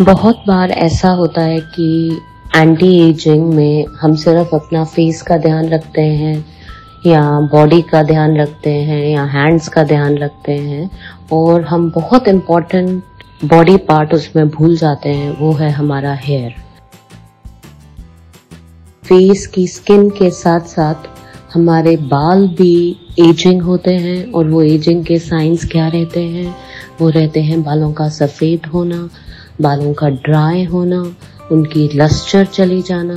बहुत बार ऐसा होता है कि एंटी एजिंग में हम सिर्फ अपना फेस का ध्यान रखते हैं या बॉडी का ध्यान रखते हैं या हैंड्स का ध्यान रखते हैं और हम बहुत इम्पोर्टेंट बॉडी पार्ट उसमें भूल जाते हैं, वो है हमारा हेयर। फेस की स्किन के साथ साथ हमारे बाल भी एजिंग होते हैं और वो एजिंग के साइंस क्या रहते हैं? वो रहते हैं बालों का सफ़ेद होना, बालों का ड्राई होना, उनकी लस्टर चली जाना।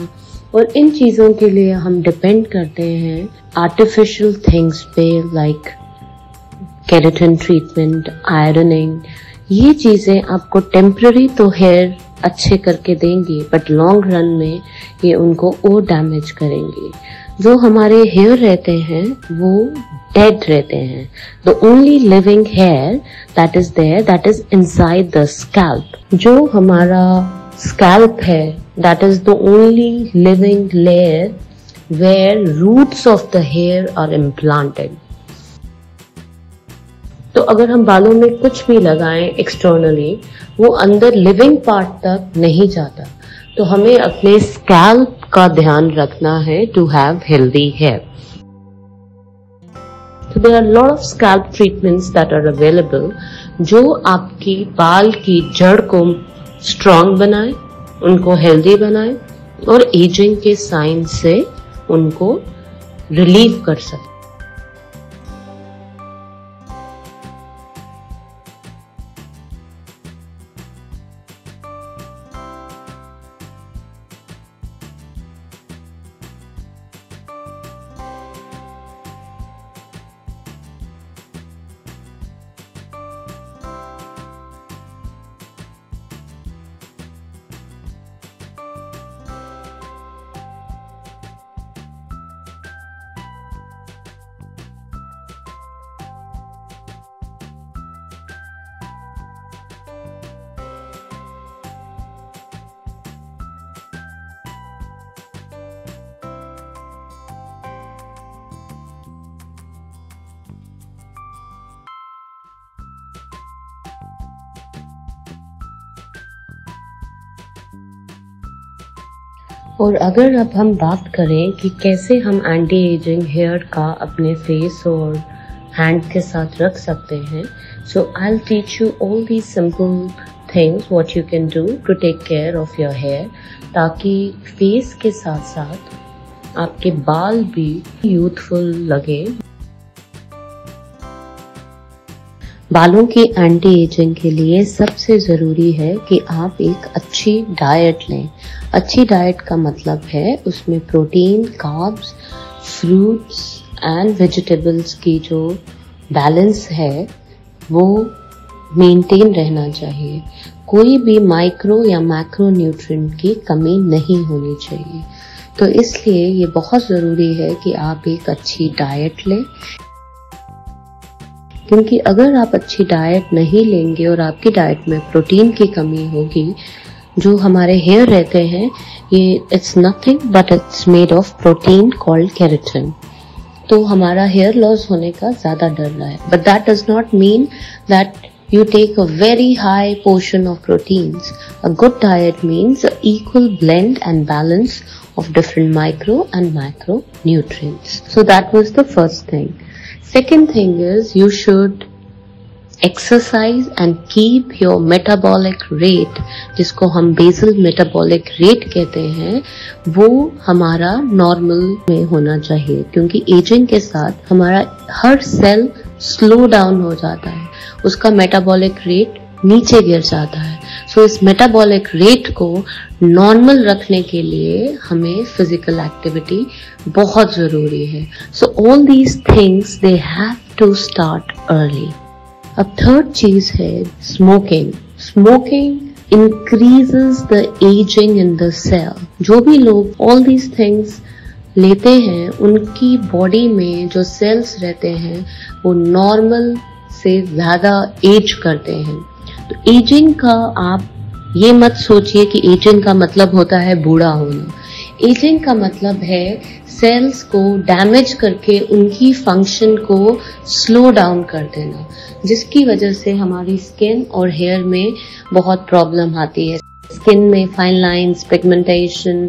और इन चीज़ों के लिए हम डिपेंड करते हैं आर्टिफिशियल थिंग्स पे, लाइक केराटिन ट्रीटमेंट, आयरनिंग। ये चीज़ें आपको टेम्पररी तो हेयर अच्छे करके देंगी, बट लॉन्ग रन में ये उनको और डैमेज करेंगे। जो हमारे हेयर रहते हैं वो डेड रहते हैं। The only living hair that is there, that is inside the scalp. जो हमारा स्कैल्प है, that is the only living layer where roots of the hair are implanted. तो अगर हम बालों में कुछ भी लगाएं एक्सटर्नली, वो अंदर लिविंग पार्ट तक नहीं जाता। तो हमें अपने स्कैल्प का ध्यान रखना है to have healthy hair. So there are a lot of scalp treatments that are available जो आपकी बाल की जड़ को स्ट्रॉन्ग बनाए, उनको हेल्दी बनाए और एजिंग के साइन से उनको रिलीव कर सके। और अगर अब हम बात करें कि कैसे हम एंटी एजिंग हेयर का अपने फेस और हैंड के साथ रख सकते हैं, so I will teach you all these simple things what you can do to take care of your hair, ताकि फेस के साथ साथ आपके बाल भी यूथफुल लगे। बालों की एंटी एजिंग के लिए सबसे ज़रूरी है कि आप एक अच्छी डाइट लें। अच्छी डाइट का मतलब है उसमें protein, carbs, fruits and vegetables की जो बैलेंस है वो मेंटेन रहना चाहिए। कोई भी माइक्रो या मैक्रो न्यूट्रिएंट की कमी नहीं होनी चाहिए। तो इसलिए ये बहुत ज़रूरी है कि आप एक अच्छी डाइट लें, क्योंकि अगर आप अच्छी डाइट नहीं लेंगे और आपकी डाइट में प्रोटीन की कमी होगी, जो हमारे हेयर रहते हैं ये it's nothing but it's made of protein called keratin, तो हमारा हेयर लॉस होने का ज्यादा डर रहा है। But that does not mean that you take a very high portion of proteins. A good diet means an equal blend and balance of different micro and macro nutrients. So that was the first thing. Second thing is you should exercise and keep your metabolic rate, जिसको हम basal metabolic rate कहते हैं, वो हमारा normal में होना चाहिए, क्योंकि एजिंग के साथ हमारा हर सेल स्लो डाउन हो जाता है, उसका मेटाबॉलिक रेट नीचे गिर जाता है। सो इस मेटाबॉलिक रेट को नॉर्मल रखने के लिए हमें फिजिकल एक्टिविटी बहुत जरूरी है। So all these things they have to start early. अब थर्ड चीज है smoking. Smoking increases the ageing in the cell. जो भी लोग ऑल दीज थिंग्स लेते हैं उनकी बॉडी में जो सेल्स रहते हैं वो नॉर्मल से ज्यादा एज करते हैं। तो एजिंग का आप ये मत सोचिए कि एजिंग का मतलब होता है बूढ़ा होना। एजिंग का मतलब है सेल्स को डैमेज करके उनकी फंक्शन को स्लो डाउन कर देना, जिसकी वजह से हमारी स्किन और हेयर में बहुत प्रॉब्लम आती है। स्किन में fine lines, pigmentation,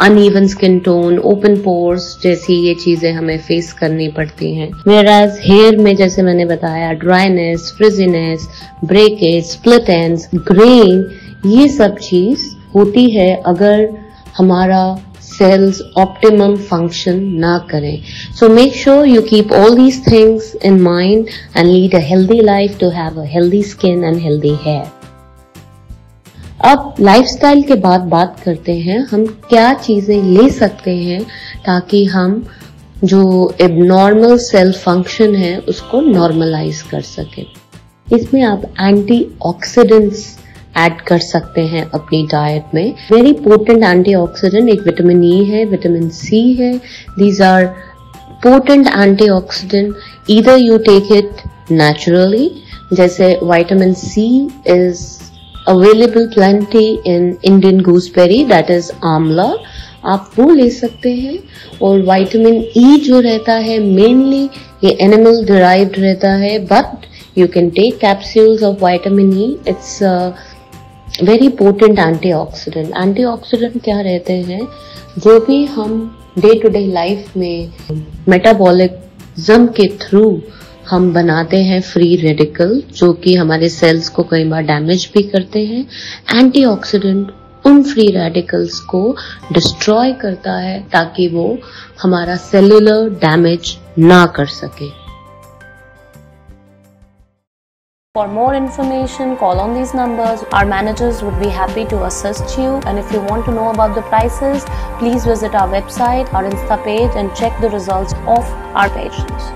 uneven skin tone, open pores जैसी ये चीजें हमें फेस करनी पड़ती हैं। वेयरएज हेयर में जैसे मैंने बताया dryness, frizziness, breakage, split ends, greying, ये सब चीज होती है अगर हमारा cells optimum function ना करें. So make sure you keep all these things in mind and lead a healthy life to have a healthy skin and healthy hair. अब लाइफस्टाइल के बाद बात करते हैं हम क्या चीजें ले सकते हैं ताकि हम जो एबनॉर्मल सेल फंक्शन है उसको नॉर्मलाइज कर सके। इसमें आप एंटीऑक्सीडेंट्स ऐड कर सकते हैं अपनी डाइट में। वेरी पोटेंट एंटीऑक्सीडेंट एक विटामिन ई है, विटामिन सी है। These are potent antioxidant, either you take it naturally, जैसे vitamin C is available plenty in Indian gooseberry, that is amla, आप वो ले सकते हैं। और विटामिन ई जो रहता है मेनली ये एनिमल डिराइव्ड रहता है, but you can take capsules of vitamin E. It's a very potent antioxidant. Antioxidant क्या रहते हैं, जो भी हम डे टू डे लाइफ में मेटाबॉलिज्म के थ्रू हम बनाते हैं फ्री रेडिकल, जो कि हमारे सेल्स को कई बार डैमेज भी करते हैं। एंटीऑक्सीडेंट उन फ्री रेडिकल्स को डिस्ट्रॉय करता है ताकि वो हमारा सेलुलर डैमेज ना कर सके। For more information, call on these numbers. Our managers would be happy to assist you. And if you want to know about the prices, please visit our website, our Insta page, and check the results of our patients.